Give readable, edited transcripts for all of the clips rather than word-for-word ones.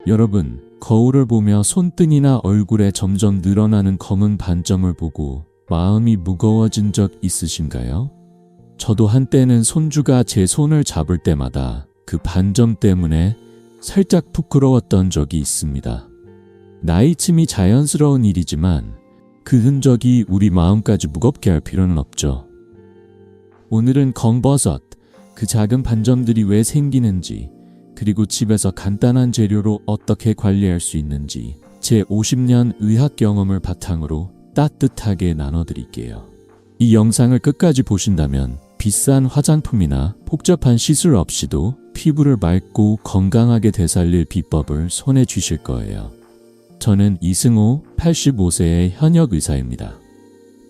여러분, 거울을 보며 손등이나 얼굴에 점점 늘어나는 검은 반점을 보고 마음이 무거워진 적 있으신가요? 저도 한때는 손주가 제 손을 잡을 때마다 그 반점 때문에 살짝 부끄러웠던 적이 있습니다. 나이듦이 자연스러운 일이지만 그 흔적이 우리 마음까지 무겁게 할 필요는 없죠. 오늘은 검버섯, 그 작은 반점들이 왜 생기는지, 그리고 집에서 간단한 재료로 어떻게 관리할 수 있는지 제 50년 의학 경험을 바탕으로 따뜻하게 나눠드릴게요. 이 영상을 끝까지 보신다면 비싼 화장품이나 복잡한 시술 없이도 피부를 맑고 건강하게 되살릴 비법을 손에 쥐실 거예요. 저는 이승호 85세의 현역 의사입니다.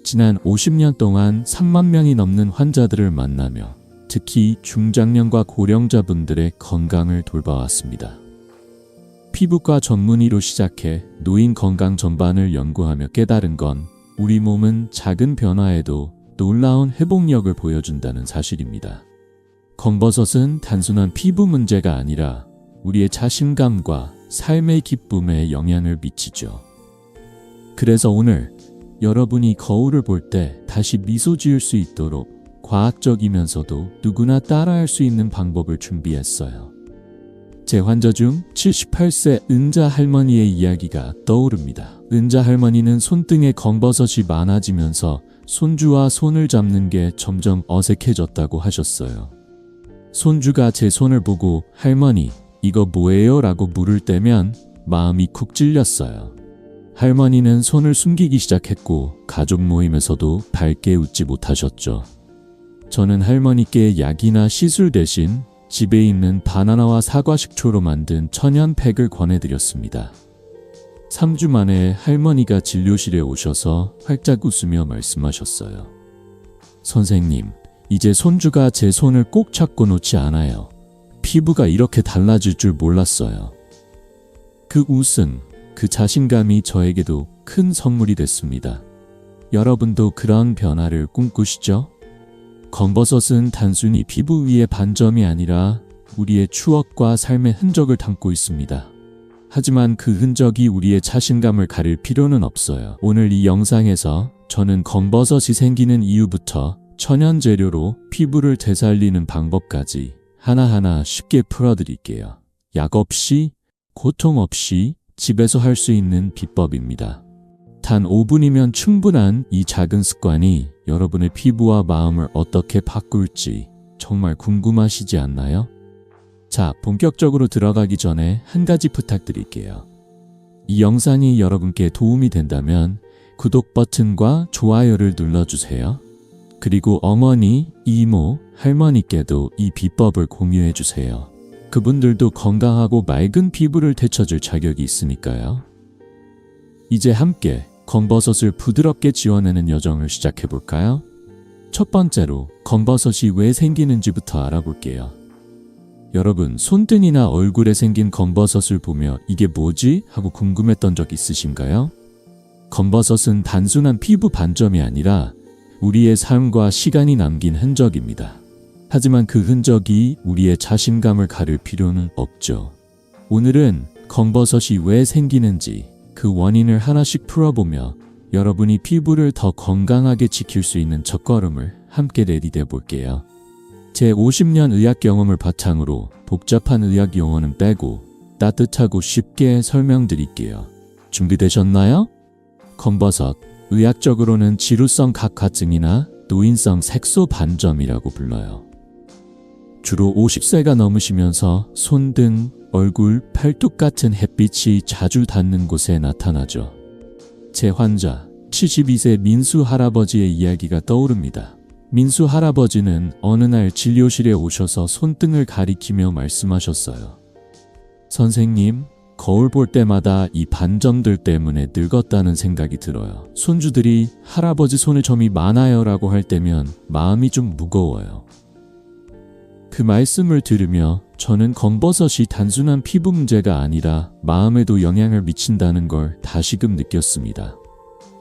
지난 50년 동안 3만 명이 넘는 환자들을 만나며 특히 중장년과 고령자분들의 건강을 돌봐왔습니다. 피부과 전문의로 시작해 노인 건강 전반을 연구하며 깨달은 건 우리 몸은 작은 변화에도 놀라운 회복력을 보여준다는 사실입니다. 검버섯은 단순한 피부 문제가 아니라 우리의 자신감과 삶의 기쁨에 영향을 미치죠. 그래서 오늘 여러분이 거울을 볼 때 다시 미소 지을 수 있도록 과학적이면서도 누구나 따라할 수 있는 방법을 준비했어요. 제 환자 중 78세 은자 할머니의 이야기가 떠오릅니다. 은자 할머니는 손등에 검버섯이 많아지면서 손주와 손을 잡는 게 점점 어색해졌다고 하셨어요. 손주가 제 손을 보고 할머니, 이거 뭐예요? 라고 물을 때면 마음이 쿡 찔렸어요. 할머니는 손을 숨기기 시작했고 가족 모임에서도 밝게 웃지 못하셨죠. 저는 할머니께 약이나 시술 대신 집에 있는 바나나와 사과 식초로 만든 천연팩을 권해드렸습니다. 3주 만에 할머니가 진료실에 오셔서 활짝 웃으며 말씀하셨어요. 선생님, 이제 손주가 제 손을 꼭 잡고 놓지 않아요. 피부가 이렇게 달라질 줄 몰랐어요. 그 웃음, 그 자신감이 저에게도 큰 선물이 됐습니다. 여러분도 그런 변화를 꿈꾸시죠? 검버섯은 단순히 피부 위의 반점이 아니라 우리의 추억과 삶의 흔적을 담고 있습니다. 하지만 그 흔적이 우리의 자신감을 가릴 필요는 없어요. 오늘 이 영상에서 저는 검버섯이 생기는 이유부터 천연 재료로 피부를 되살리는 방법까지 하나하나 쉽게 풀어드릴게요. 약 없이, 고통 없이 집에서 할 수 있는 비법입니다. 단 5분이면 충분한 이 작은 습관이 여러분의 피부와 마음을 어떻게 바꿀지 정말 궁금하시지 않나요? 자, 본격적으로 들어가기 전에 한 가지 부탁드릴게요. 이 영상이 여러분께 도움이 된다면 구독 버튼과 좋아요를 눌러주세요. 그리고 어머니, 이모, 할머니께도 이 비법을 공유해주세요. 그분들도 건강하고 맑은 피부를 되찾을 자격이 있으니까요. 이제 함께 검버섯을 부드럽게 지워내는 여정을 시작해볼까요? 첫 번째로 검버섯이 왜 생기는지부터 알아볼게요. 여러분, 손등이나 얼굴에 생긴 검버섯을 보며 이게 뭐지? 하고 궁금했던 적 있으신가요? 검버섯은 단순한 피부 반점이 아니라 우리의 삶과 시간이 남긴 흔적입니다. 하지만 그 흔적이 우리의 자신감을 가릴 필요는 없죠. 오늘은 검버섯이 왜 생기는지 그 원인을 하나씩 풀어보며 여러분이 피부를 더 건강하게 지킬 수 있는 첫걸음을 함께 내디뎌 볼게요. 제 50년 의학 경험을 바탕으로 복잡한 의학 용어는 빼고 따뜻하고 쉽게 설명드릴게요. 준비되셨나요? 검버섯, 의학적으로는 지루성 각화증이나 노인성 색소 반점이라고 불러요. 주로 50세가 넘으시면서 손등, 얼굴, 팔뚝 같은 햇빛이 자주 닿는 곳에 나타나죠. 제 환자, 72세 민수 할아버지의 이야기가 떠오릅니다. 민수 할아버지는 어느 날 진료실에 오셔서 손등을 가리키며 말씀하셨어요. 선생님, 거울 볼 때마다 이 반점들 때문에 늙었다는 생각이 들어요. 손주들이 할아버지 손에 점이 많아요 라고 할 때면 마음이 좀 무거워요. 그 말씀을 들으며 저는 검버섯이 단순한 피부 문제가 아니라 마음에도 영향을 미친다는 걸 다시금 느꼈습니다.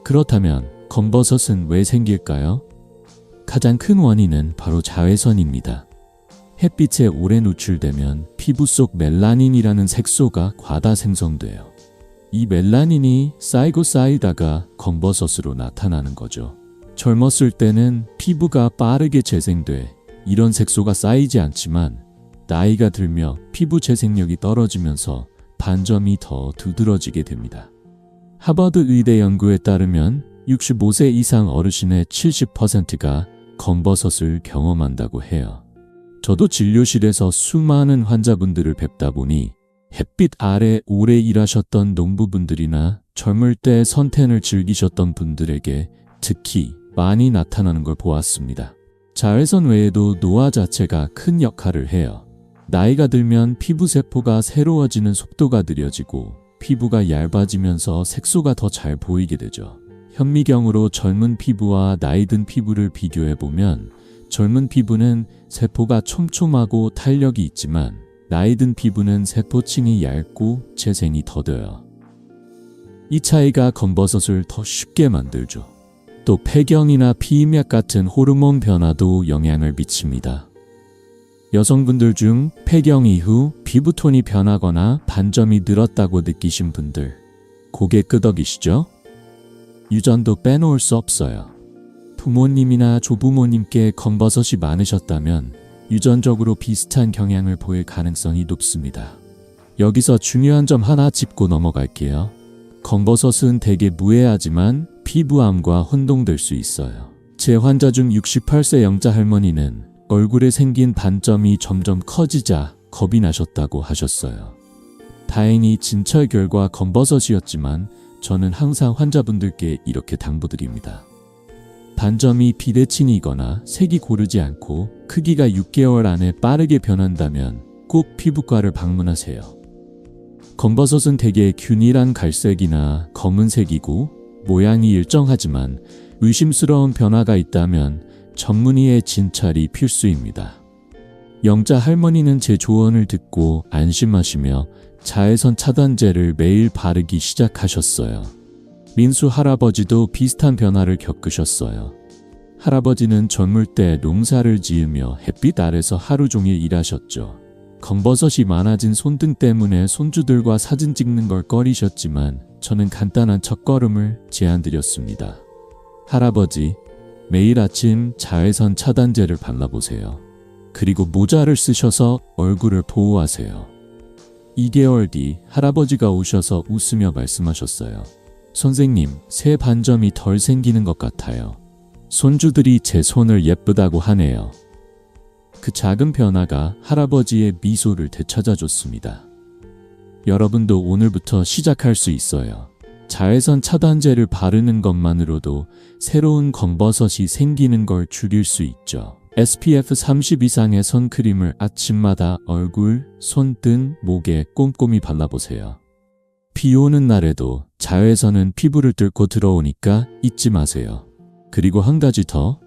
그렇다면 검버섯은 왜 생길까요? 가장 큰 원인은 바로 자외선입니다. 햇빛에 오래 노출되면 피부 속 멜라닌이라는 색소가 과다 생성돼요. 이 멜라닌이 쌓이다가 검버섯으로 나타나는 거죠. 젊었을 때는 피부가 빠르게 재생돼 이런 색소가 쌓이지 않지만 나이가 들며 피부 재생력이 떨어지면서 반점이 더 두드러지게 됩니다. 하버드 의대 연구에 따르면 65세 이상 어르신의 70%가 검버섯을 경험한다고 해요. 저도 진료실에서 수많은 환자분들을 뵙다 보니 햇빛 아래 오래 일하셨던 농부분들이나 젊을 때 선탠을 즐기셨던 분들에게 특히 많이 나타나는 걸 보았습니다. 자외선 외에도 노화 자체가 큰 역할을 해요. 나이가 들면 피부 세포가 새로워지는 속도가 느려지고 피부가 얇아지면서 색소가 더 잘 보이게 되죠. 현미경으로 젊은 피부와 나이 든 피부를 비교해보면 젊은 피부는 세포가 촘촘하고 탄력이 있지만 나이 든 피부는 세포층이 얇고 재생이 더뎌요. 이 차이가 검버섯을 더 쉽게 만들죠. 또 폐경이나 피임약 같은 호르몬 변화도 영향을 미칩니다. 여성분들 중 폐경 이후 피부톤이 변하거나 반점이 늘었다고 느끼신 분들, 고개 끄덕이시죠? 유전도 빼놓을 수 없어요. 부모님이나 조부모님께 검버섯이 많으셨다면 유전적으로 비슷한 경향을 보일 가능성이 높습니다. 여기서 중요한 점 하나 짚고 넘어갈게요. 검버섯은 대개 무해하지만 피부암과 혼동될 수 있어요. 제 환자 중 68세 영자 할머니는 얼굴에 생긴 반점이 점점 커지자 겁이 나셨다고 하셨어요. 다행히 진찰 결과 검버섯이었지만 저는 항상 환자분들께 이렇게 당부드립니다. 반점이 비대칭이거나 색이 고르지 않고 크기가 6개월 안에 빠르게 변한다면 꼭 피부과를 방문하세요. 검버섯은 대개 균일한 갈색이나 검은색이고 모양이 일정하지만 의심스러운 변화가 있다면 전문의의 진찰이 필수입니다. 영자 할머니는 제 조언을 듣고 안심하시며 자외선 차단제를 매일 바르기 시작하셨어요. 민수 할아버지도 비슷한 변화를 겪으셨어요. 할아버지는 젊을 때 농사를 지으며 햇빛 아래서 하루 종일 일하셨죠. 검버섯이 많아진 손등 때문에 손주들과 사진 찍는 걸 꺼리셨지만 저는 간단한 첫걸음을 제안드렸습니다. 할아버지, 매일 아침 자외선 차단제를 발라보세요. 그리고 모자를 쓰셔서 얼굴을 보호하세요. 2개월 뒤 할아버지가 오셔서 웃으며 말씀하셨어요. 선생님, 새 반점이 덜 생기는 것 같아요. 손주들이 제 손을 예쁘다고 하네요. 그 작은 변화가 할아버지의 미소를 되찾아줬습니다. 여러분도 오늘부터 시작할 수 있어요. 자외선 차단제를 바르는 것만으로도 새로운 검버섯이 생기는 걸 줄일 수 있죠. SPF 30 이상의 선크림을 아침마다 얼굴, 손등, 목에 꼼꼼히 발라보세요. 비 오는 날에도 자외선은 피부를 뚫고 들어오니까 잊지 마세요. 그리고 한 가지 더,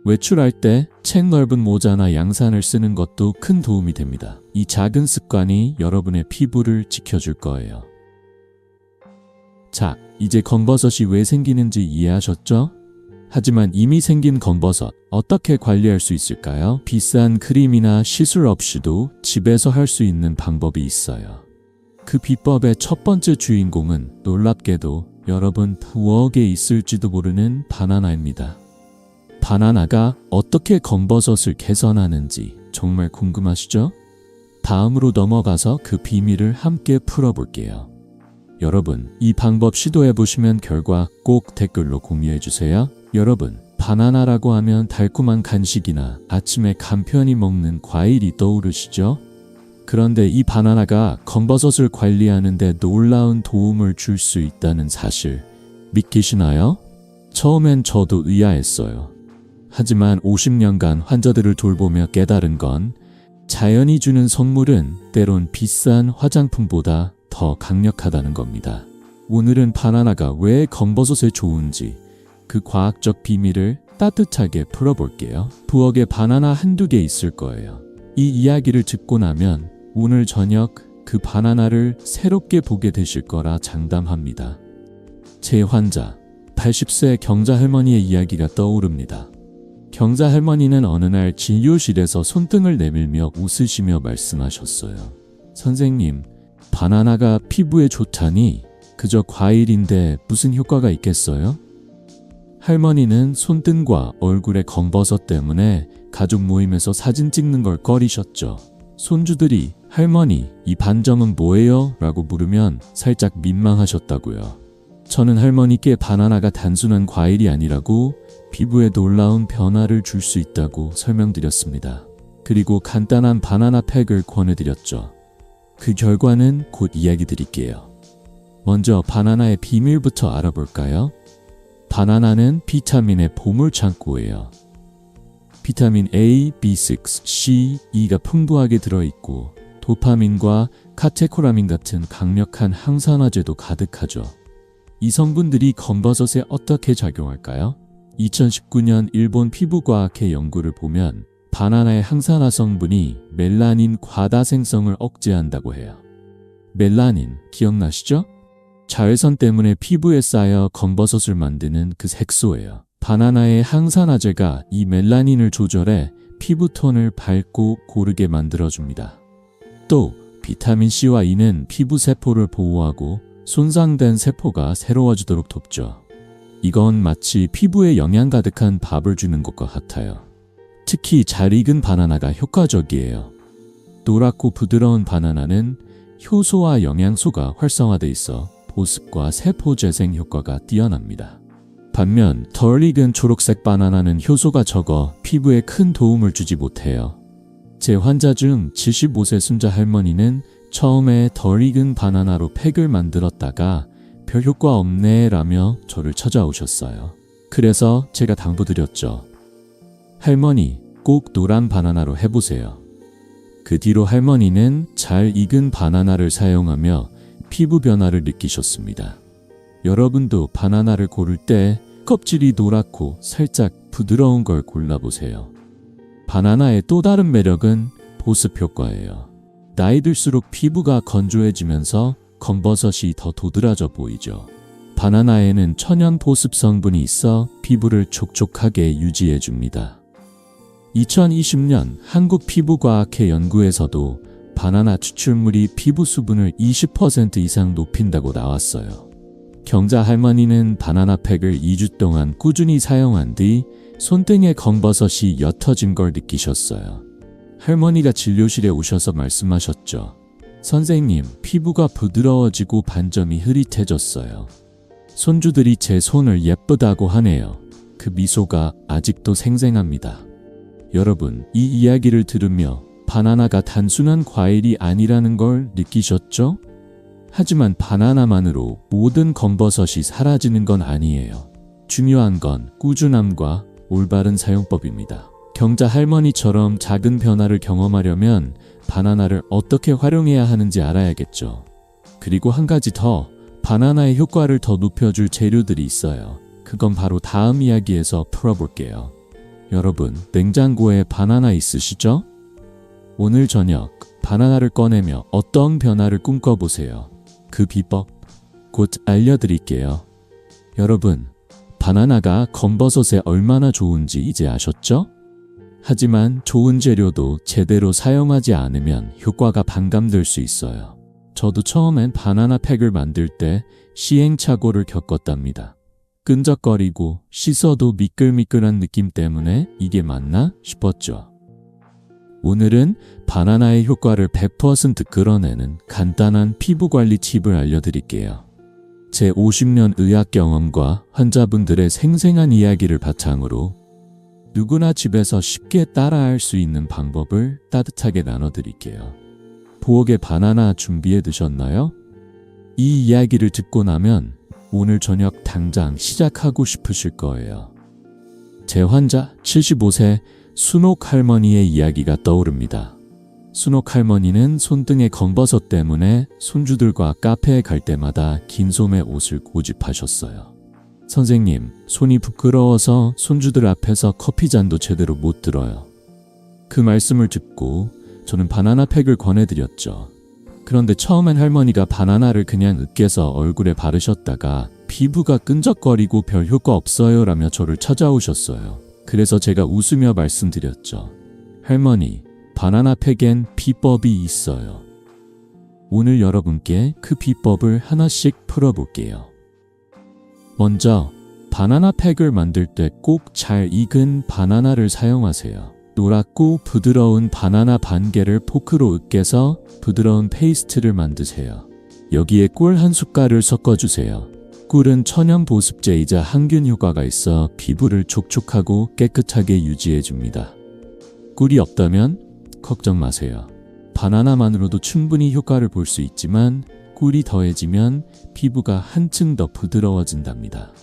외출할 때 책 넓은 모자나 양산을 쓰는 것도 큰 도움이 됩니다. 이 작은 습관이 여러분의 피부를 지켜줄 거예요. 자, 이제 검버섯이 왜 생기는지 이해하셨죠? 하지만 이미 생긴 검버섯 어떻게 관리할 수 있을까요? 비싼 크림이나 시술 없이도 집에서 할 수 있는 방법이 있어요. 그 비법의 첫 번째 주인공은 놀랍게도 여러분 부엌에 있을지도 모르는 바나나입니다. 바나나가 어떻게 검버섯을 개선하는지 정말 궁금하시죠? 다음으로 넘어가서 그 비밀을 함께 풀어볼게요. 여러분, 이 방법 시도해보시면 결과 꼭 댓글로 공유해주세요. 여러분, 바나나라고 하면 달콤한 간식이나 아침에 간편히 먹는 과일이 떠오르시죠? 그런데 이 바나나가 검버섯을 관리하는 데 놀라운 도움을 줄 수 있다는 사실 믿기시나요? 처음엔 저도 의아했어요. 하지만 50년간 환자들을 돌보며 깨달은 건 자연이 주는 선물은 때론 비싼 화장품보다 더 강력하다는 겁니다. 오늘은 바나나가 왜 검버섯에 좋은지 그 과학적 비밀을 따뜻하게 풀어볼게요. 부엌에 바나나 한두 개 있을 거예요. 이 이야기를 듣고 나면 오늘 저녁 그 바나나를 새롭게 보게 되실 거라 장담합니다. 제 환자, 80세 경자 할머니의 이야기가 떠오릅니다. 경자 할머니는 어느 날 진료실에서 손등을 내밀며 웃으시며 말씀하셨어요. 선생님, 바나나가 피부에 좋다니 그저 과일인데 무슨 효과가 있겠어요? 할머니는 손등과 얼굴의 검버섯 때문에 가족 모임에서 사진 찍는 걸 꺼리셨죠. 손주들이 할머니, 이 반점은 뭐예요? 라고 물으면 살짝 민망하셨다고요. 저는 할머니께 바나나가 단순한 과일이 아니라고 피부에 놀라운 변화를 줄 수 있다고 설명드렸습니다. 그리고 간단한 바나나 팩을 권해드렸죠. 그 결과는 곧 이야기 드릴게요. 먼저 바나나의 비밀부터 알아볼까요? 바나나는 비타민의 보물창고예요. 비타민 A, B6, C, E가 풍부하게 들어있고 도파민과 카테코라민 같은 강력한 항산화제도 가득하죠. 이 성분들이 검버섯에 어떻게 작용할까요? 2019년 일본 피부과학회 연구를 보면 바나나의 항산화 성분이 멜라닌 과다 생성을 억제한다고 해요. 멜라닌 기억나시죠? 자외선 때문에 피부에 쌓여 검버섯을 만드는 그 색소예요. 바나나의 항산화제가 이 멜라닌을 조절해 피부톤을 밝고 고르게 만들어줍니다. 또 비타민 C와 E는 피부 세포를 보호하고 손상된 세포가 새로워지도록 돕죠. 이건 마치 피부에 영양 가득한 밥을 주는 것과 같아요. 특히 잘 익은 바나나가 효과적이에요. 노랗고 부드러운 바나나는 효소와 영양소가 활성화돼 있어 보습과 세포 재생 효과가 뛰어납니다. 반면 덜 익은 초록색 바나나는 효소가 적어 피부에 큰 도움을 주지 못해요. 제 환자 중 75세 순자 할머니는 처음에 덜 익은 바나나로 팩을 만들었다가 별 효과 없네 라며 저를 찾아오셨어요. 그래서 제가 당부드렸죠. 할머니, 꼭 노란 바나나로 해보세요. 그 뒤로 할머니는 잘 익은 바나나를 사용하며 피부 변화를 느끼셨습니다. 여러분도 바나나를 고를 때 껍질이 노랗고 살짝 부드러운 걸 골라보세요. 바나나의 또 다른 매력은 보습 효과예요. 나이 들수록 피부가 건조해지면서 검버섯이 더 도드라져 보이죠. 바나나에는 천연 보습 성분이 있어 피부를 촉촉하게 유지해줍니다. 2020년 한국피부과학회 연구에서도 바나나 추출물이 피부 수분을 20% 이상 높인다고 나왔어요. 경자 할머니는 바나나 팩을 2주 동안 꾸준히 사용한 뒤 손등에 검버섯이 옅어진 걸 느끼셨어요. 할머니가 진료실에 오셔서 말씀하셨죠. 선생님, 피부가 부드러워지고 반점이 흐릿해졌어요. 손주들이 제 손을 예쁘다고 하네요. 그 미소가 아직도 생생합니다. 여러분, 이 이야기를 들으며 바나나가 단순한 과일이 아니라는 걸 느끼셨죠? 하지만 바나나만으로 모든 검버섯이 사라지는 건 아니에요. 중요한 건 꾸준함과 올바른 사용법입니다. 경자 할머니처럼 작은 변화를 경험하려면 바나나를 어떻게 활용해야 하는지 알아야겠죠. 그리고 한 가지 더, 바나나의 효과를 더 높여줄 재료들이 있어요. 그건 바로 다음 이야기에서 풀어볼게요. 여러분, 냉장고에 바나나 있으시죠? 오늘 저녁 바나나를 꺼내며 어떤 변화를 꿈꿔보세요. 그 비법 곧 알려드릴게요. 여러분, 바나나가 검버섯에 얼마나 좋은지 이제 아셨죠? 하지만 좋은 재료도 제대로 사용하지 않으면 효과가 반감될 수 있어요. 저도 처음엔 바나나 팩을 만들 때 시행착오를 겪었답니다. 끈적거리고 씻어도 미끌미끌한 느낌 때문에 이게 맞나 싶었죠. 오늘은 바나나의 효과를 100% 끌어내는 간단한 피부관리 팁을 알려드릴게요. 제 50년 의학 경험과 환자분들의 생생한 이야기를 바탕으로 누구나 집에서 쉽게 따라할 수 있는 방법을 따뜻하게 나눠드릴게요. 부엌에 바나나 준비해 두셨나요? 이 이야기를 듣고 나면 오늘 저녁 당장 시작하고 싶으실 거예요. 제 환자 75세 순옥 할머니의 이야기가 떠오릅니다. 순옥 할머니는 손등의 검버섯 때문에 손주들과 카페에 갈 때마다 긴 소매 옷을 고집하셨어요. 선생님, 손이 부끄러워서 손주들 앞에서 커피잔도 제대로 못 들어요. 그 말씀을 듣고 저는 바나나 팩을 권해드렸죠. 그런데 처음엔 할머니가 바나나를 그냥 으깨서 얼굴에 바르셨다가 피부가 끈적거리고 별 효과 없어요 라며 저를 찾아오셨어요. 그래서 제가 웃으며 말씀드렸죠. 할머니, 바나나 팩엔 비법이 있어요. 오늘 여러분께 그 비법을 하나씩 풀어볼게요. 먼저 바나나 팩을 만들 때 꼭 잘 익은 바나나를 사용하세요. 노랗고 부드러운 바나나 반 개를 포크로 으깨서 부드러운 페이스트를 만드세요. 여기에 꿀 한 숟갈을 섞어주세요. 꿀은 천연 보습제이자 항균 효과가 있어 피부를 촉촉하고 깨끗하게 유지해줍니다. 꿀이 없다면 걱정 마세요. 바나나만으로도 충분히 효과를 볼 수 있지만 꿀이 더해지면 피부가 한층 더 부드러워진답니다.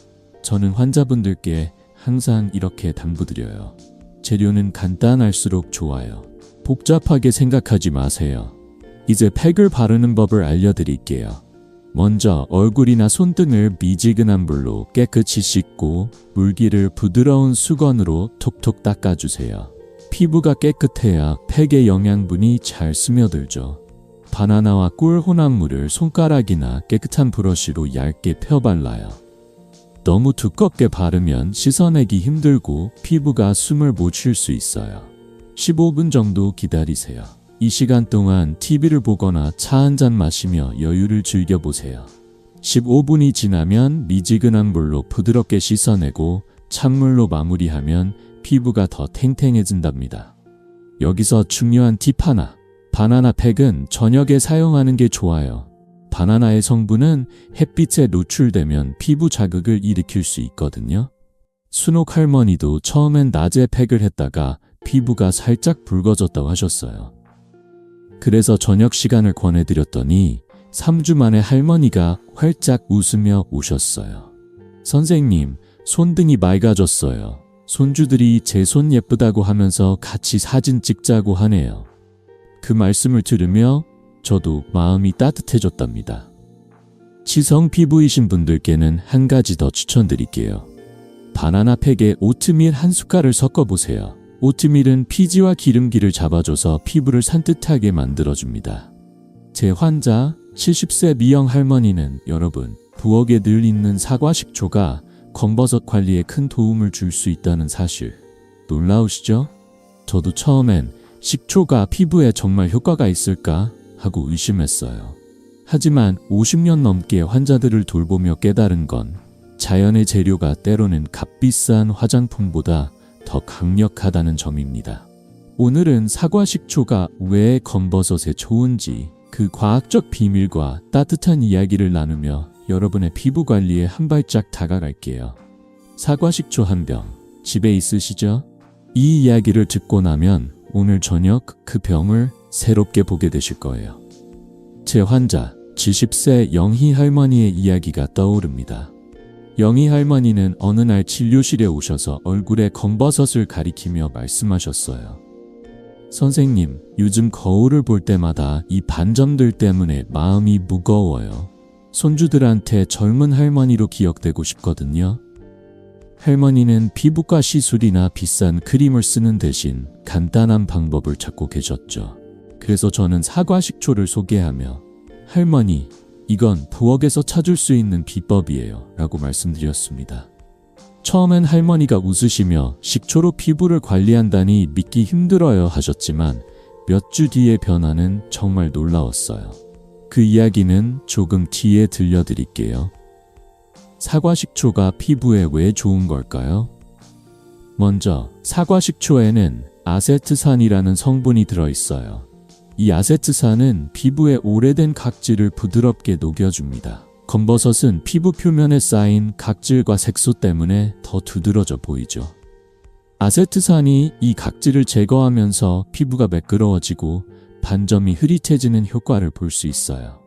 저는 환자분들께 항상 이렇게 당부드려요. 재료는 간단할수록 좋아요. 복잡하게 생각하지 마세요. 이제 팩을 바르는 법을 알려드릴게요. 먼저 얼굴이나 손등을 미지근한 물로 깨끗이 씻고 물기를 부드러운 수건으로 톡톡 닦아주세요. 피부가 깨끗해야 팩의 영양분이 잘 스며들죠. 바나나와 꿀 혼합물을 손가락이나 깨끗한 브러쉬로 얇게 펴발라요. 너무 두껍게 바르면 씻어내기 힘들고 피부가 숨을 못 쉴 수 있어요. 15분 정도 기다리세요. 이 시간 동안 TV를 보거나 차 한잔 마시며 여유를 즐겨보세요. 15분이 지나면 미지근한 물로 부드럽게 씻어내고 찬물로 마무리하면 피부가 더 탱탱해진답니다. 여기서 중요한 팁 하나. 바나나 팩은 저녁에 사용하는 게 좋아요. 바나나의 성분은 햇빛에 노출되면 피부 자극을 일으킬 수 있거든요. 순옥 할머니도 처음엔 낮에 팩을 했다가 피부가 살짝 붉어졌다고 하셨어요. 그래서 저녁 시간을 권해드렸더니 3주 만에 할머니가 활짝 웃으며 오셨어요. 선생님, 손등이 맑아졌어요. 손주들이 제 손 예쁘다고 하면서 같이 사진 찍자고 하네요. 그 말씀을 들으며 저도 마음이 따뜻해졌답니다. 지성 피부이신 분들께는 한 가지 더 추천드릴게요. 바나나 팩에 오트밀 한 숟갈을 섞어보세요. 오트밀은 피지와 기름기를 잡아줘서 피부를 산뜻하게 만들어줍니다. 제 환자 70세 미영 할머니는 여러분, 부엌에 늘 있는 사과 식초가 검버섯 관리에 큰 도움을 줄 수 있다는 사실 놀라우시죠? 저도 처음엔 식초가 피부에 정말 효과가 있을까 하고 의심했어요. 하지만 50년 넘게 환자들을 돌보며 깨달은 건 자연의 재료가 때로는 값비싼 화장품보다 더 강력하다는 점입니다. 오늘은 사과 식초가 왜 검버섯에 좋은지 그 과학적 비밀과 따뜻한 이야기를 나누며 여러분의 피부 관리에 한 발짝 다가갈게요. 사과 식초 한 병 집에 있으시죠? 이 이야기를 듣고 나면 오늘 저녁 그 병을 새롭게 보게 되실 거예요. 제 환자 70세 영희 할머니의 이야기가 떠오릅니다. 영희 할머니는 어느 날 진료실에 오셔서 얼굴에 검버섯을 가리키며 말씀하셨어요. 선생님, 요즘 거울을 볼 때마다 이 반점들 때문에 마음이 무거워요. 손주들한테 젊은 할머니로 기억되고 싶거든요. 할머니는 피부과 시술이나 비싼 크림을 쓰는 대신 간단한 방법을 찾고 계셨죠. 그래서 저는 사과 식초를 소개하며 할머니, 이건 부엌에서 찾을 수 있는 비법이에요 라고 말씀드렸습니다. 처음엔 할머니가 웃으시며 식초로 피부를 관리한다니 믿기 힘들어요 하셨지만 몇 주 뒤의 변화는 정말 놀라웠어요. 그 이야기는 조금 뒤에 들려드릴게요. 사과 식초가 피부에 왜 좋은 걸까요? 먼저 사과 식초에는 아세트산이라는 성분이 들어있어요. 이 아세트산은 피부에 오래된 각질을 부드럽게 녹여줍니다. 검버섯은 피부 표면에 쌓인 각질과 색소 때문에 더 두드러져 보이죠. 아세트산이 이 각질을 제거하면서 피부가 매끄러워지고 반점이 흐릿해지는 효과를 볼 수 있어요.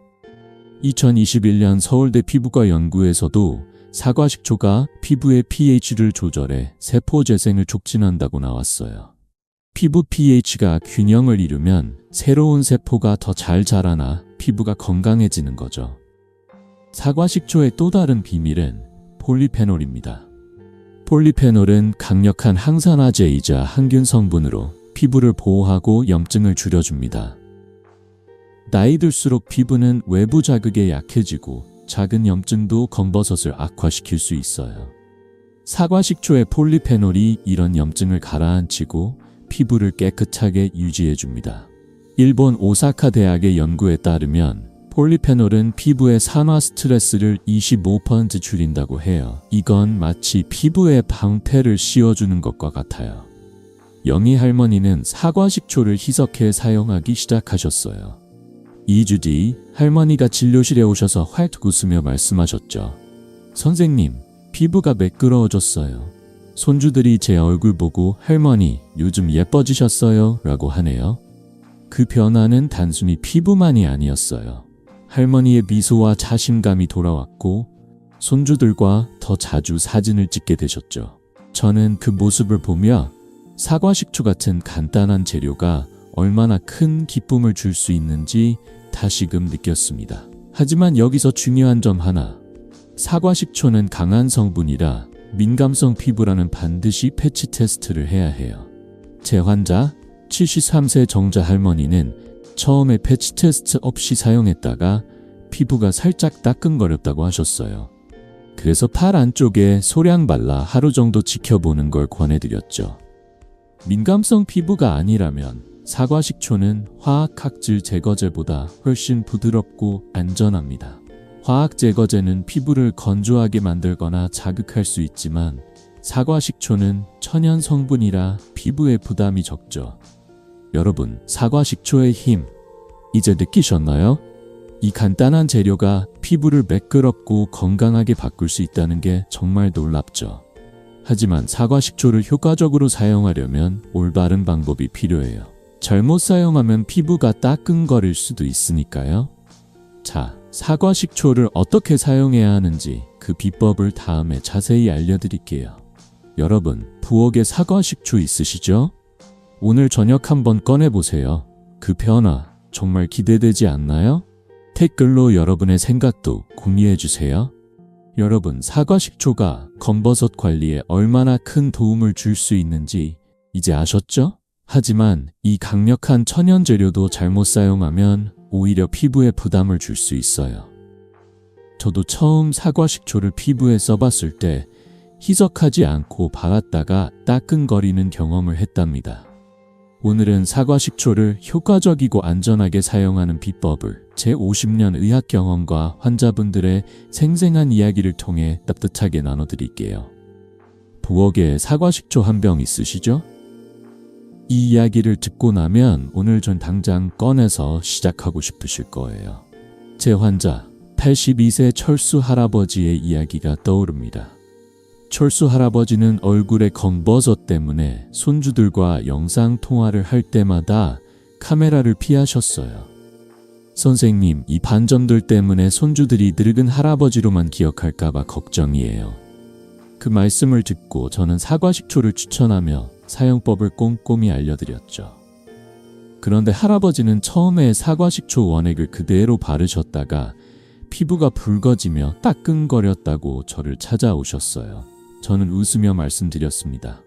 2021년 서울대 피부과 연구에서도 사과 식초가 피부의 pH를 조절해 세포 재생을 촉진한다고 나왔어요. 피부 pH가 균형을 이루면 새로운 세포가 더 잘 자라나 피부가 건강해지는 거죠. 사과 식초의 또 다른 비밀은 폴리페놀입니다. 폴리페놀은 강력한 항산화제이자 항균 성분으로 피부를 보호하고 염증을 줄여줍니다. 나이 들수록 피부는 외부 자극에 약해지고 작은 염증도 검버섯을 악화시킬 수 있어요. 사과식초의 폴리페놀이 이런 염증을 가라앉히고 피부를 깨끗하게 유지해줍니다. 일본 오사카 대학의 연구에 따르면 폴리페놀은 피부의 산화 스트레스를 25% 줄인다고 해요. 이건 마치 피부에 방패를 씌워주는 것과 같아요. 영희 할머니는 사과식초를 희석해 사용하기 시작하셨어요. 2주 뒤 할머니가 진료실에 오셔서 활짝 웃으며 말씀하셨죠. 선생님, 피부가 매끄러워졌어요. 손주들이 제 얼굴 보고 할머니, 요즘 예뻐지셨어요? 라고 하네요. 그 변화는 단순히 피부만이 아니었어요. 할머니의 미소와 자신감이 돌아왔고 손주들과 더 자주 사진을 찍게 되셨죠. 저는 그 모습을 보며 사과식초 같은 간단한 재료가 얼마나 큰 기쁨을 줄 수 있는지 다시금 느꼈습니다. 하지만 여기서 중요한 점 하나. 사과식초는 강한 성분이라 민감성 피부라는 반드시 패치 테스트를 해야 해요. 제 환자 73세 정자 할머니는 처음에 패치 테스트 없이 사용했다가 피부가 살짝 따끔거렸다고 하셨어요. 그래서 팔 안쪽에 소량 발라 하루 정도 지켜보는 걸 권해드렸죠. 민감성 피부가 아니라면 사과식초는 화학학질 제거제보다 훨씬 부드럽고 안전합니다. 화학 제거제는 피부를 건조하게 만들거나 자극할 수 있지만 사과식초는 천연 성분이라 피부에 부담이 적죠. 여러분, 사과식초의 힘 이제 느끼셨나요? 이 간단한 재료가 피부를 매끄럽고 건강하게 바꿀 수 있다는 게 정말 놀랍죠. 하지만 사과식초를 효과적으로 사용하려면 올바른 방법이 필요해요. 잘못 사용하면 피부가 따끔거릴 수도 있으니까요. 자, 사과식초를 어떻게 사용해야 하는지 그 비법을 다음에 자세히 알려드릴게요. 여러분, 부엌에 사과식초 있으시죠? 오늘 저녁 한번 꺼내보세요. 그 변화 정말 기대되지 않나요? 댓글로 여러분의 생각도 공유해주세요. 여러분, 사과식초가 검버섯 관리에 얼마나 큰 도움을 줄 수 있는지 이제 아셨죠? 하지만 이 강력한 천연 재료도 잘못 사용하면 오히려 피부에 부담을 줄 수 있어요. 저도 처음 사과식초를 피부에 써봤을 때 희석하지 않고 박았다가 따끔거리는 경험을 했답니다. 오늘은 사과식초를 효과적이고 안전하게 사용하는 비법을 제 50년 의학 경험과 환자분들의 생생한 이야기를 통해 따뜻하게 나눠드릴게요. 부엌에 사과식초 한 병 있으시죠? 이 이야기를 듣고 나면 오늘 전 당장 꺼내서 시작하고 싶으실 거예요. 제 환자 82세 철수 할아버지의 이야기가 떠오릅니다. 철수 할아버지는 얼굴에 검버섯 때문에 손주들과 영상 통화를 할 때마다 카메라를 피하셨어요. 선생님, 이 반점들 때문에 손주들이 늙은 할아버지로만 기억할까봐 걱정이에요. 그 말씀을 듣고 저는 사과식초를 추천하며 사용법을 꼼꼼히 알려드렸죠. 그런데 할아버지는 처음에 사과식초 원액을 그대로 바르셨다가 피부가 붉어지며 따끔거렸다고 저를 찾아오셨어요. 저는 웃으며 말씀드렸습니다.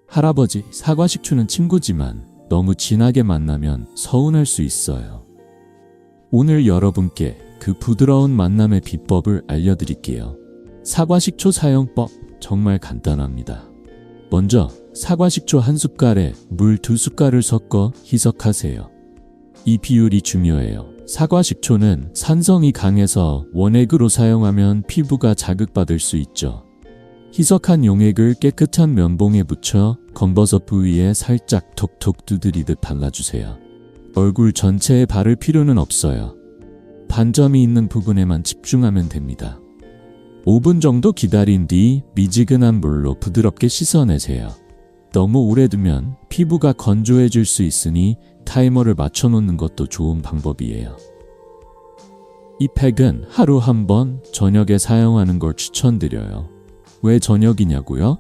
할아버지, 사과식초는 친구지만 너무 진하게 만나면 서운할 수 있어요. 오늘 여러분께 그 부드러운 만남의 비법을 알려드릴게요. 사과식초 사용법 정말 간단합니다. 먼저 사과식초 한 숟갈에 물 2숟갈을 섞어 희석하세요. 이 비율이 중요해요. 사과식초는 산성이 강해서 원액으로 사용하면 피부가 자극받을 수 있죠. 희석한 용액을 깨끗한 면봉에 묻혀 검버섯 부위에 살짝 톡톡 두드리듯 발라주세요. 얼굴 전체에 바를 필요는 없어요. 반점이 있는 부분에만 집중하면 됩니다. 5분 정도 기다린 뒤 미지근한 물로 부드럽게 씻어내세요. 너무 오래 두면 피부가 건조해질 수 있으니 타이머를 맞춰놓는 것도 좋은 방법이에요. 이 팩은 하루 한 번 저녁에 사용하는 걸 추천드려요. 왜 저녁이냐고요?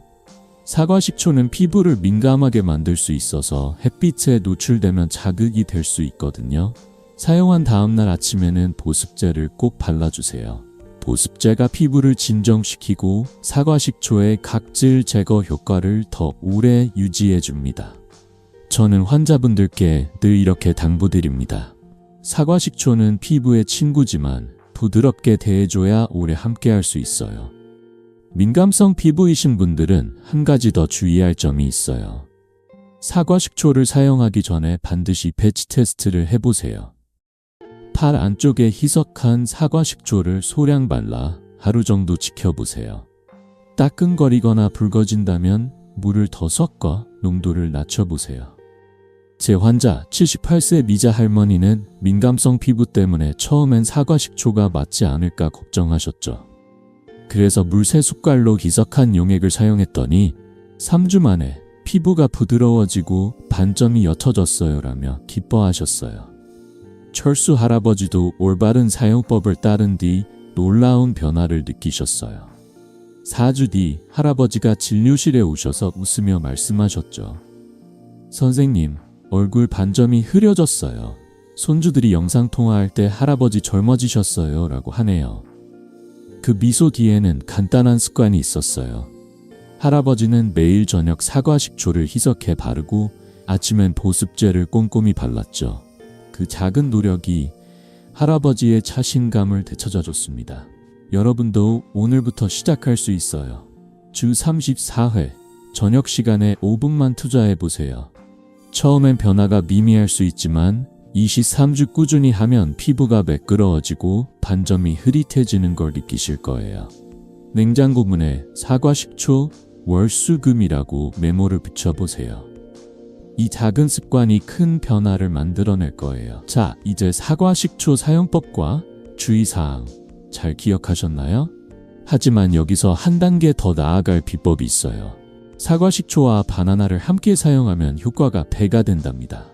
사과식초는 피부를 민감하게 만들 수 있어서 햇빛에 노출되면 자극이 될 수 있거든요. 사용한 다음날 아침에는 보습제를 꼭 발라주세요. 보습제가 피부를 진정시키고 사과식초의 각질 제거 효과를 더 오래 유지해줍니다. 저는 환자분들께 늘 이렇게 당부드립니다. 사과식초는 피부의 친구지만 부드럽게 대해줘야 오래 함께할 수 있어요. 민감성 피부이신 분들은 한 가지 더 주의할 점이 있어요. 사과 식초를 사용하기 전에 반드시 배치 테스트를 해보세요. 팔 안쪽에 희석한 사과 식초를 소량 발라 하루 정도 지켜보세요. 따끔거리거나 붉어진다면 물을 더 섞어 농도를 낮춰보세요. 제 환자 78세 미자 할머니는 민감성 피부 때문에 처음엔 사과 식초가 맞지 않을까 걱정하셨죠. 그래서 물 3숟갈로 희석한 용액을 사용했더니 3주 만에 피부가 부드러워지고 반점이 옅어졌어요 라며 기뻐하셨어요. 철수 할아버지도 올바른 사용법을 따른 뒤 놀라운 변화를 느끼셨어요. 4주 뒤 할아버지가 진료실에 오셔서 웃으며 말씀하셨죠. 선생님, 얼굴 반점이 흐려졌어요. 손주들이 영상통화할 때 할아버지 젊어지셨어요 라고 하네요. 그 미소 뒤에는 간단한 습관이 있었어요. 할아버지는 매일 저녁 사과 식초를 희석해 바르고 아침엔 보습제를 꼼꼼히 발랐죠. 그 작은 노력이 할아버지의 자신감을 되찾아줬습니다. 여러분도 오늘부터 시작할 수 있어요. 주 34회, 저녁 시간에 5분만 투자해보세요. 처음엔 변화가 미미할 수 있지만 23주 꾸준히 하면 피부가 매끄러워지고 반점이 흐릿해지는 걸 느끼실 거예요. 냉장고 문에 사과 식초 월수금이라고 메모를 붙여보세요. 이 작은 습관이 큰 변화를 만들어낼 거예요. 자, 이제 사과 식초 사용법과 주의사항 잘 기억하셨나요? 하지만 여기서 한 단계 더 나아갈 비법이 있어요. 사과 식초와 바나나를 함께 사용하면 효과가 배가 된답니다.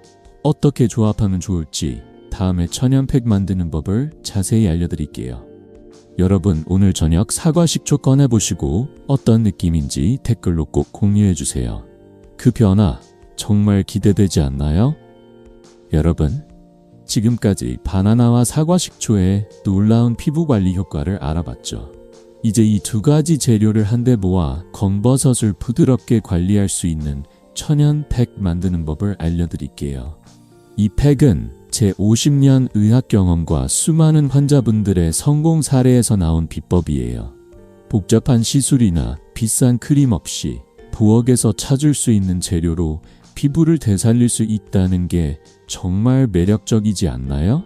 어떻게 조합하면 좋을지 다음에 천연팩 만드는 법을 자세히 알려드릴게요. 여러분, 오늘 저녁 사과 식초 꺼내보시고 어떤 느낌인지 댓글로 꼭 공유해주세요. 그 변화 정말 기대되지 않나요? 여러분, 지금까지 바나나와 사과 식초의 놀라운 피부 관리 효과를 알아봤죠. 이제 이 두 가지 재료를 한데 모아 검버섯을 부드럽게 관리할 수 있는 천연팩 만드는 법을 알려드릴게요. 이 팩은 제 50년 의학 경험과 수많은 환자분들의 성공 사례에서 나온 비법이에요. 복잡한 시술이나 비싼 크림 없이 부엌에서 찾을 수 있는 재료로 피부를 되살릴 수 있다는 게 정말 매력적이지 않나요?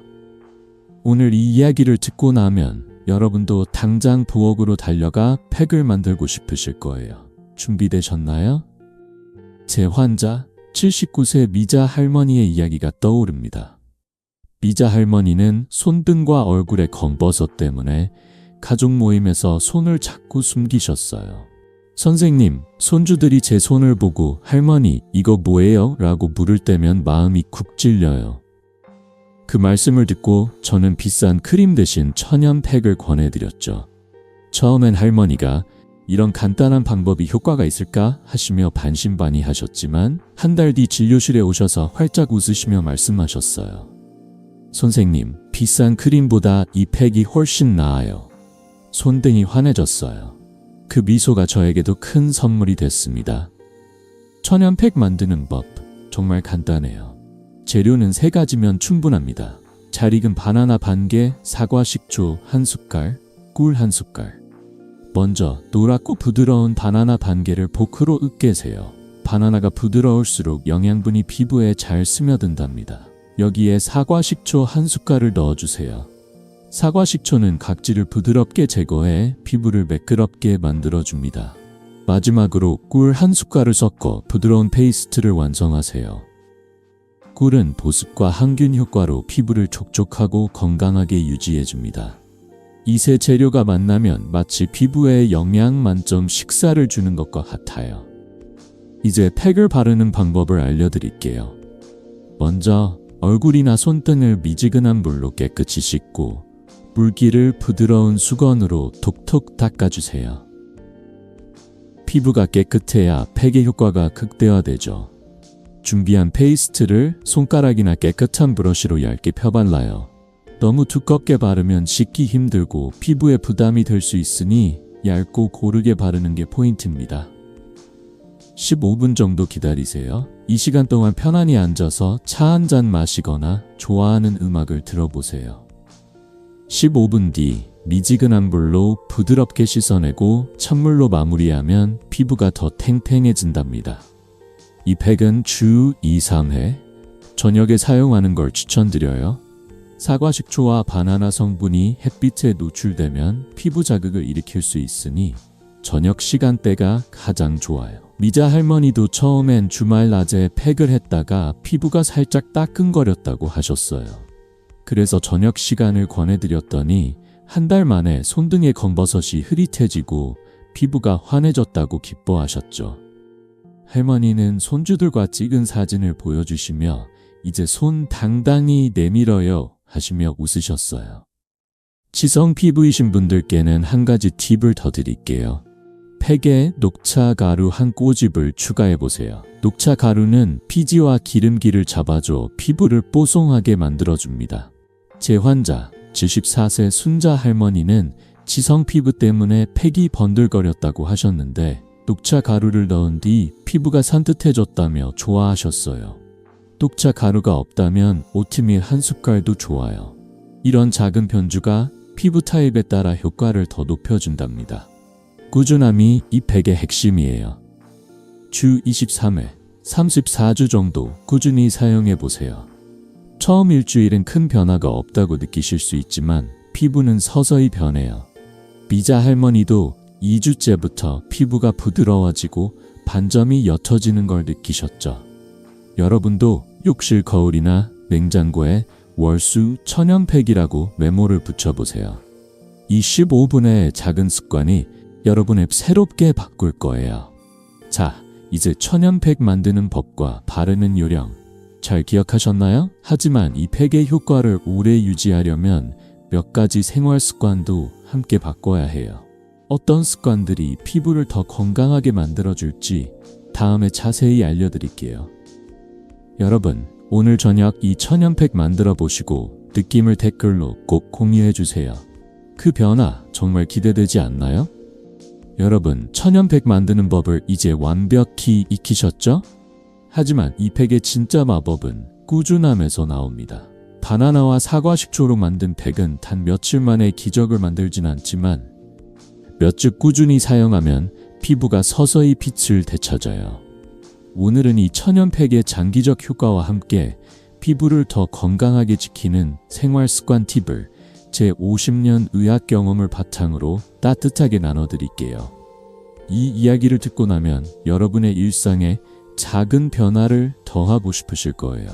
오늘 이 이야기를 듣고 나면 여러분도 당장 부엌으로 달려가 팩을 만들고 싶으실 거예요. 준비되셨나요? 제 환자 79세 미자 할머니의 이야기가 떠오릅니다. 미자 할머니는 손등과 얼굴에 검버섯 때문에 가족 모임에서 손을 자꾸 숨기셨어요. 선생님, 손주들이 제 손을 보고 할머니, 이거 뭐예요? 라고 물을 때면 마음이 쿡 찔려요. 그 말씀을 듣고 저는 비싼 크림 대신 천연팩을 권해드렸죠. 처음엔 할머니가 이런 간단한 방법이 효과가 있을까 하시며 반신반의하셨지만 한 달 뒤 진료실에 오셔서 활짝 웃으시며 말씀하셨어요. 선생님, 비싼 크림보다 이 팩이 훨씬 나아요. 손등이 환해졌어요. 그 미소가 저에게도 큰 선물이 됐습니다. 천연팩 만드는 법 정말 간단해요. 재료는 3가지면 충분합니다. 잘 익은 바나나 반개, 사과 식초 1숟갈, 꿀 1숟갈. 먼저 노랗고 부드러운 바나나 반개를 포크로 으깨세요. 바나나가 부드러울수록 영양분이 피부에 잘 스며든답니다. 여기에 사과 식초 1숟갈을 넣어주세요. 사과 식초는 각질을 부드럽게 제거해 피부를 매끄럽게 만들어줍니다. 마지막으로 꿀 1숟갈을 섞어 부드러운 페이스트를 완성하세요. 꿀은 보습과 항균 효과로 피부를 촉촉하고 건강하게 유지해줍니다. 이 세 재료가 만나면 마치 피부에 영양 만점 식사를 주는 것과 같아요. 이제 팩을 바르는 방법을 알려드릴게요. 먼저 얼굴이나 손등을 미지근한 물로 깨끗이 씻고 물기를 부드러운 수건으로 톡톡 닦아주세요. 피부가 깨끗해야 팩의 효과가 극대화되죠. 준비한 페이스트를 손가락이나 깨끗한 브러쉬로 얇게 펴발라요. 너무 두껍게 바르면 씻기 힘들고 피부에 부담이 될 수 있으니 얇고 고르게 바르는 게 포인트입니다. 15분 정도 기다리세요. 이 시간 동안 편안히 앉아서 차 한 잔 마시거나 좋아하는 음악을 들어보세요. 15분 뒤 미지근한 물로 부드럽게 씻어내고 찬물로 마무리하면 피부가 더 탱탱해진답니다. 이 팩은 주 2, 3회 저녁에 사용하는 걸 추천드려요. 사과 식초와 바나나 성분이 햇빛에 노출되면 피부 자극을 일으킬 수 있으니 저녁 시간대가 가장 좋아요. 미자 할머니도 처음엔 주말 낮에 팩을 했다가 피부가 살짝 따끔거렸다고 하셨어요. 그래서 저녁 시간을 권해드렸더니 한 달 만에 손등의 검버섯이 흐릿해지고 피부가 환해졌다고 기뻐하셨죠. 할머니는 손주들과 찍은 사진을 보여주시며 이제 손 당당히 내밀어요 하시며 웃으셨어요. 지성 피부이신 분들께는 한 가지 팁을 더 드릴게요. 팩에 녹차 가루 한 꼬집을 추가해보세요. 녹차 가루는 피지와 기름기를 잡아줘 피부를 뽀송하게 만들어줍니다. 제 환자 74세 순자 할머니는 지성 피부 때문에 팩이 번들거렸다고 하셨는데 녹차 가루를 넣은 뒤 피부가 산뜻해졌다며 좋아하셨어요. 녹차 가루가 없다면 오트밀 한 숟갈도 좋아요. 이런 작은 변주가 피부 타입에 따라 효과를 더 높여준답니다. 꾸준함이 이 팩의 핵심이에요. 주 23회, 34주 정도 꾸준히 사용해보세요. 처음 일주일은 큰 변화가 없다고 느끼실 수 있지만 피부는 서서히 변해요. 미자 할머니도 2주째부터 피부가 부드러워지고 반점이 옅어지는 걸 느끼셨죠. 여러분도 욕실 거울이나 냉장고에 월수 천연팩이라고 메모를 붙여보세요. 이 15분의 작은 습관이 여러분을 새롭게 바꿀 거예요. 자, 이제 천연팩 만드는 법과 바르는 요령 잘 기억하셨나요? 하지만 이 팩의 효과를 오래 유지하려면 몇 가지 생활 습관도 함께 바꿔야 해요. 어떤 습관들이 피부를 더 건강하게 만들어줄지 다음에 자세히 알려드릴게요. 여러분, 오늘 저녁 이 천연팩 만들어 보시고 느낌을 댓글로 꼭 공유해주세요. 그 변화 정말 기대되지 않나요? 여러분, 천연팩 만드는 법을 이제 완벽히 익히셨죠? 하지만 이 팩의 진짜 마법은 꾸준함에서 나옵니다. 바나나와 사과 식초로 만든 팩은 단 며칠 만에 기적을 만들진 않지만 몇 주 꾸준히 사용하면 피부가 서서히 빛을 되찾아요. 오늘은 이 천연팩의 장기적 효과와 함께 피부를 더 건강하게 지키는 생활 습관 팁을 제 50년 의학 경험을 바탕으로 따뜻하게 나눠드릴게요. 이 이야기를 듣고 나면 여러분의 일상에 작은 변화를 더하고 싶으실 거예요.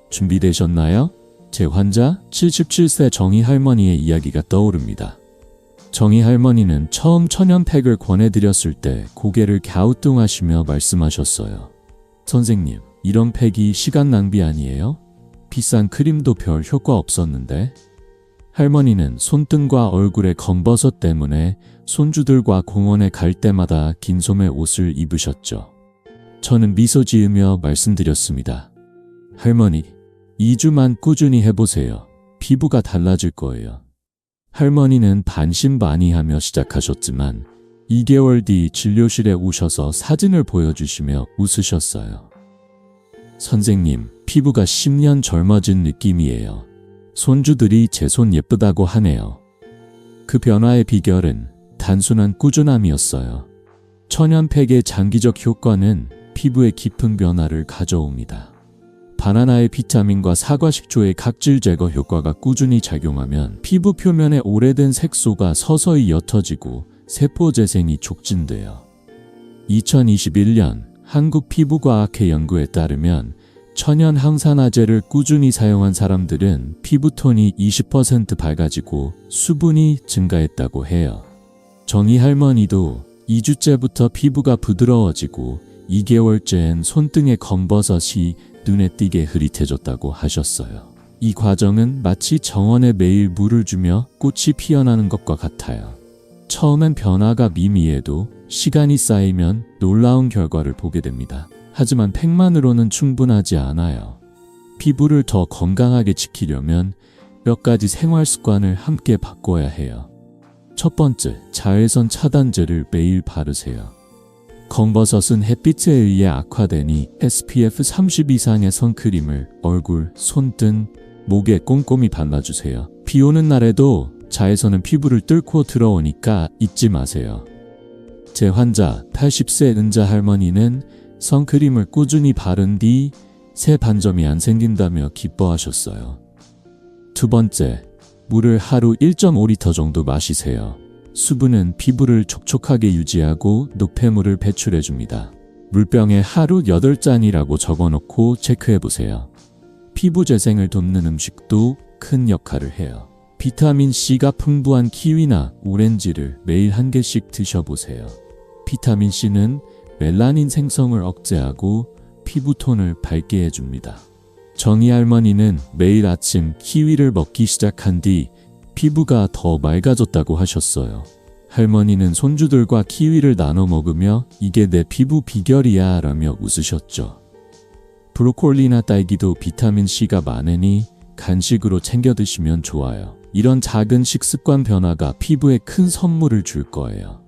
준비되셨나요? 제 환자 77세 정희 할머니의 이야기가 떠오릅니다. 정희 할머니는 처음 천연팩을 권해드렸을 때 고개를 갸우뚱하시며 말씀하셨어요. 선생님, 이런 팩이 시간 낭비 아니에요? 비싼 크림도 별 효과 없었는데? 할머니는 손등과 얼굴의 검버섯 때문에 손주들과 공원에 갈 때마다 긴 소매 옷을 입으셨죠. 저는 미소 지으며 말씀드렸습니다. 할머니, 2주만 꾸준히 해보세요. 피부가 달라질 거예요. 할머니는 반신반의하며 시작하셨지만 2개월 뒤 진료실에 오셔서 사진을 보여주시며 웃으셨어요. 선생님, 피부가 10년 젊어진 느낌이에요. 손주들이 제 손 예쁘다고 하네요. 그 변화의 비결은 단순한 꾸준함이었어요. 천연팩의 장기적 효과는 피부의 깊은 변화를 가져옵니다. 바나나의 비타민과 사과 식초의 각질 제거 효과가 꾸준히 작용하면 피부 표면의 오래된 색소가 서서히 옅어지고 세포 재생이 촉진돼요. 2021년 한국피부과학회 연구에 따르면 천연 항산화제를 꾸준히 사용한 사람들은 피부톤이 20% 밝아지고 수분이 증가했다고 해요. 정희 할머니도 2주째부터 피부가 부드러워지고 2개월째엔 손등의 검버섯이 눈에 띄게 흐릿해졌다고 하셨어요. 이 과정은 마치 정원에 매일 물을 주며 꽃이 피어나는 것과 같아요. 처음엔 변화가 미미해도 시간이 쌓이면 놀라운 결과를 보게 됩니다. 하지만 팩만으로는 충분하지 않아요. 피부를 더 건강하게 지키려면 몇 가지 생활 습관을 함께 바꿔야 해요. 첫 번째, 자외선 차단제를 매일 바르세요. 검버섯은 햇빛에 의해 악화되니 SPF 30 이상의 선크림을 얼굴, 손등, 목에 꼼꼼히 발라주세요. 비 오는 날에도 자외선은 피부를 뚫고 들어오니까 잊지 마세요. 제 환자 80세 은자 할머니는 선크림을 꾸준히 바른 뒤 새 반점이 안 생긴다며 기뻐하셨어요. 두 번째, 물을 하루 1.5리터 정도 마시세요. 수분은 피부를 촉촉하게 유지하고 노폐물을 배출해줍니다. 물병에 하루 8잔이라고 적어놓고 체크해보세요. 피부 재생을 돕는 음식도 큰 역할을 해요. 비타민C가 풍부한 키위나 오렌지를 매일 한 개씩 드셔보세요. 비타민C는 멜라닌 생성을 억제하고 피부톤을 밝게 해줍니다. 정희 할머니는 매일 아침 키위를 먹기 시작한 뒤 피부가 더 맑아졌다고 하셨어요. 할머니는 손주들과 키위를 나눠 먹으며 이게 내 피부 비결이야 라며 웃으셨죠. 브로콜리나 딸기도 비타민C가 많으니 간식으로 챙겨 드시면 좋아요. 이런 작은 식습관 변화가 피부에 큰 선물을 줄 거예요.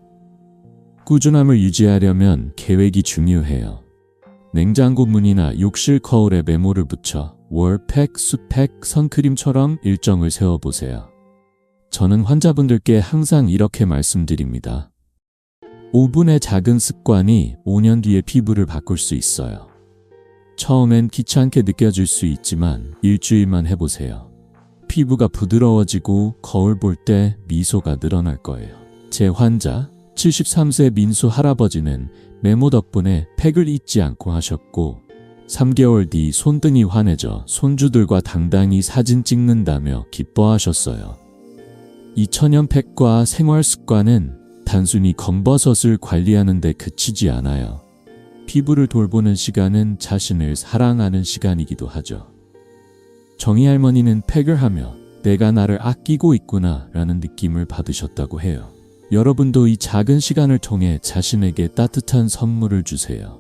꾸준함을 유지하려면 계획이 중요해요. 냉장고 문이나 욕실 거울에 메모를 붙여 월팩, 수팩, 선크림처럼 일정을 세워보세요. 저는 환자분들께 항상 이렇게 말씀드립니다. 5분의 작은 습관이 5년 뒤에 피부를 바꿀 수 있어요. 처음엔 귀찮게 느껴질 수 있지만 일주일만 해보세요. 피부가 부드러워지고 거울 볼 때 미소가 늘어날 거예요. 제 환자 73세 민수 할아버지는 메모 덕분에 팩을 잊지 않고 하셨고 3개월 뒤 손등이 환해져 손주들과 당당히 사진 찍는다며 기뻐하셨어요. 이 천연팩과 생활습관은 단순히 검버섯을 관리하는 데 그치지 않아요. 피부를 돌보는 시간은 자신을 사랑하는 시간이기도 하죠. 정희 할머니는 팩을 하며 내가 나를 아끼고 있구나 라는 느낌을 받으셨다고 해요. 여러분도 이 작은 시간을 통해 자신에게 따뜻한 선물을 주세요.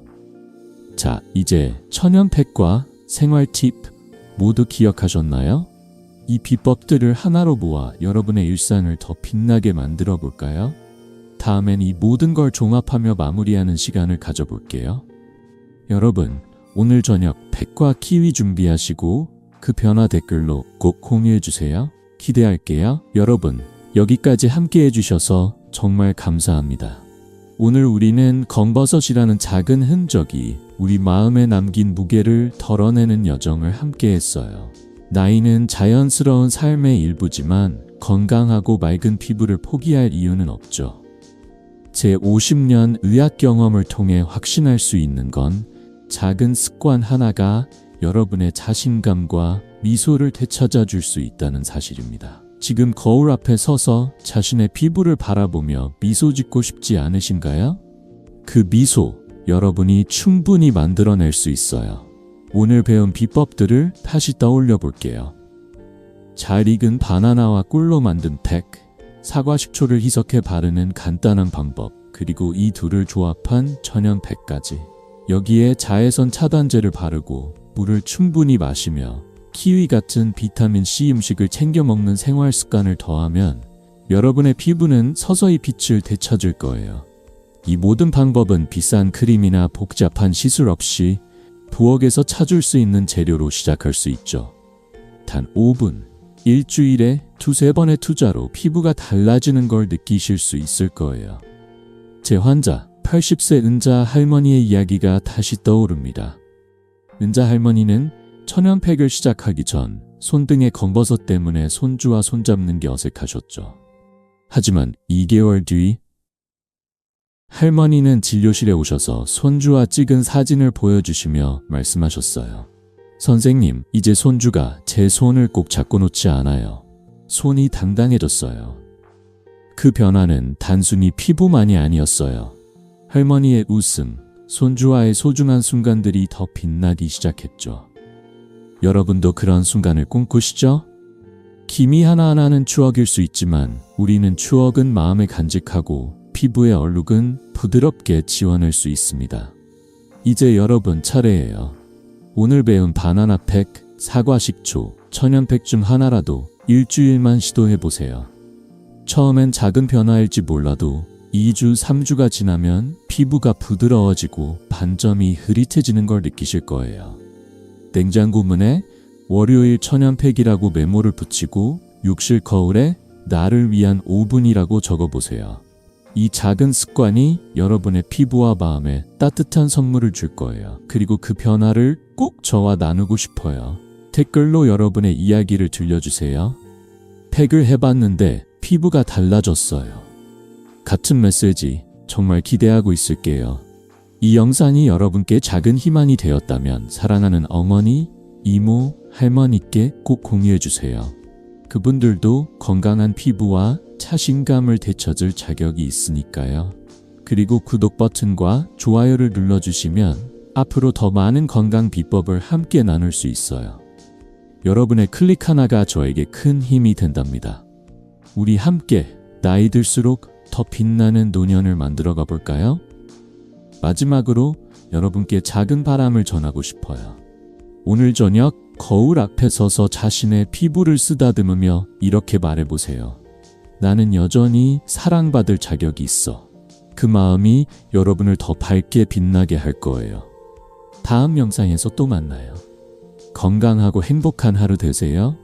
자, 이제 천연팩과 생활 팁 모두 기억하셨나요? 이 비법들을 하나로 모아 여러분의 일상을 더 빛나게 만들어 볼까요? 다음엔 이 모든 걸 종합하며 마무리하는 시간을 가져볼게요. 여러분, 오늘 저녁 팩과 키위 준비하시고 그 변화 댓글로 꼭 공유해주세요. 기대할게요. 여러분, 여기까지 함께 해주셔서 정말 감사합니다. 오늘 우리는 검버섯이라는 작은 흔적이 우리 마음에 남긴 무게를 덜어내는 여정을 함께 했어요. 나이는 자연스러운 삶의 일부지만 건강하고 맑은 피부를 포기할 이유는 없죠. 제 50년 의학 경험을 통해 확신할 수 있는 건 작은 습관 하나가 여러분의 자신감과 미소를 되찾아 줄 수 있다는 사실입니다. 지금 거울 앞에 서서 자신의 피부를 바라보며 미소 짓고 싶지 않으신가요? 그 미소, 여러분이 충분히 만들어낼 수 있어요. 오늘 배운 비법들을 다시 떠올려 볼게요. 잘 익은 바나나와 꿀로 만든 팩, 사과 식초를 희석해 바르는 간단한 방법, 그리고 이 둘을 조합한 천연 팩까지. 여기에 자외선 차단제를 바르고 물을 충분히 마시며 키위 같은 비타민C 음식을 챙겨 먹는 생활 습관을 더하면 여러분의 피부는 서서히 빛을 되찾을 거예요. 이 모든 방법은 비싼 크림이나 복잡한 시술 없이 부엌에서 찾을 수 있는 재료로 시작할 수 있죠. 단 5분, 일주일에 2-3번의 투자로 피부가 달라지는 걸 느끼실 수 있을 거예요. 제 환자 80세 은자 할머니의 이야기가 다시 떠오릅니다. 은자 할머니는 천연팩을 시작하기 전 손등의 검버섯 때문에 손주와 손잡는 게 어색하셨죠. 하지만 2개월 뒤 할머니는 진료실에 오셔서 손주와 찍은 사진을 보여주시며 말씀하셨어요. 선생님, 이제 손주가 제 손을 꼭 잡고 놓지 않아요. 손이 당당해졌어요. 그 변화는 단순히 피부만이 아니었어요. 할머니의 웃음, 손주와의 소중한 순간들이 더 빛나기 시작했죠. 여러분도 그런 순간을 꿈꾸시죠? 기미 하나하나는 추억일 수 있지만 우리는 추억은 마음에 간직하고 피부의 얼룩은 부드럽게 지워낼 수 있습니다. 이제 여러분 차례예요. 오늘 배운 바나나 팩, 사과 식초, 천연팩 중 하나라도 일주일만 시도해보세요. 처음엔 작은 변화일지 몰라도 2주, 3주가 지나면 피부가 부드러워지고 반점이 흐릿해지는 걸 느끼실 거예요. 냉장고 문에 월요일 천연팩이라고 메모를 붙이고 욕실 거울에 나를 위한 5분이라고 적어보세요. 이 작은 습관이 여러분의 피부와 마음에 따뜻한 선물을 줄 거예요. 그리고 그 변화를 꼭 저와 나누고 싶어요. 댓글로 여러분의 이야기를 들려주세요. 팩을 해봤는데 피부가 달라졌어요. 같은 메시지 정말 기대하고 있을게요. 이 영상이 여러분께 작은 희망이 되었다면 사랑하는 어머니, 이모, 할머니께 꼭 공유해주세요. 그분들도 건강한 피부와 자신감을 되찾을 자격이 있으니까요. 그리고 구독 버튼과 좋아요를 눌러주시면 앞으로 더 많은 건강 비법을 함께 나눌 수 있어요. 여러분의 클릭 하나가 저에게 큰 힘이 된답니다. 우리 함께 나이 들수록 더 빛나는 노년을 만들어 가볼까요? 마지막으로 여러분께 작은 바람을 전하고 싶어요. 오늘 저녁 거울 앞에 서서 자신의 피부를 쓰다듬으며 이렇게 말해보세요. 나는 여전히 사랑받을 자격이 있어. 그 마음이 여러분을 더 밝게 빛나게 할 거예요. 다음 영상에서 또 만나요. 건강하고 행복한 하루 되세요.